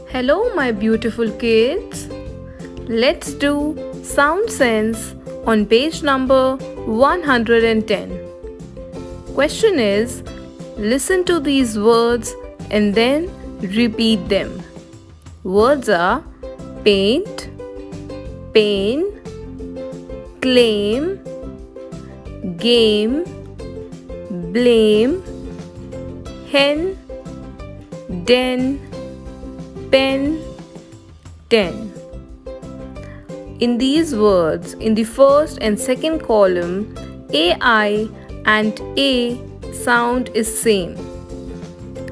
Hello, my beautiful kids. Let's do sound sense on page number 110. Question is, listen to these words and then repeat them. Words are paint, pain, claim, game, blame, hen, den, pen, ten. In these words, in the first and second column, AI and A sound is same.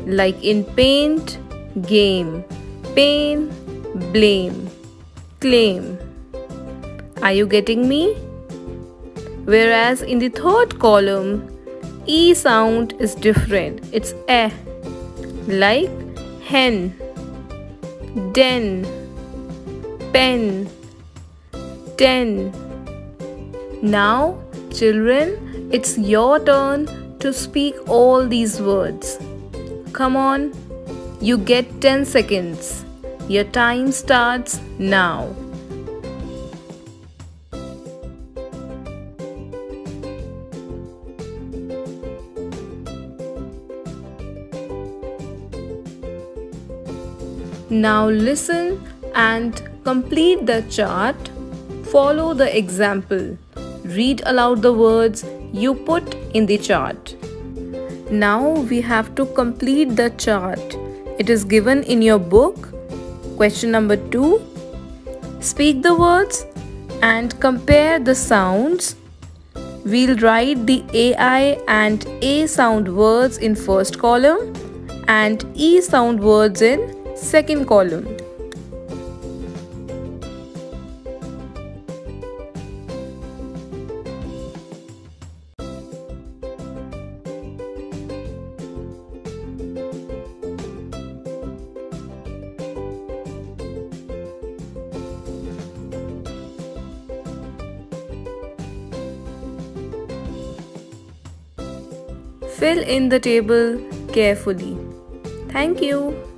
Like in paint, game, pain, blame, claim. Are you getting me? Whereas in the third column, E sound is different. It's eh. Like hen, den, pen, ten. Now, children, it's your turn to speak all these words. Come on, you get 10 seconds. Your time starts now. Now listen and complete the chart. Follow the example. Read aloud the words you put in the chart. Now we have to complete the chart. It is given in your book. Question number 2. Speak the words and compare the sounds. We'll write the AI and A sound words in first column and E sound words in second column. Fill in the table carefully. Thank you.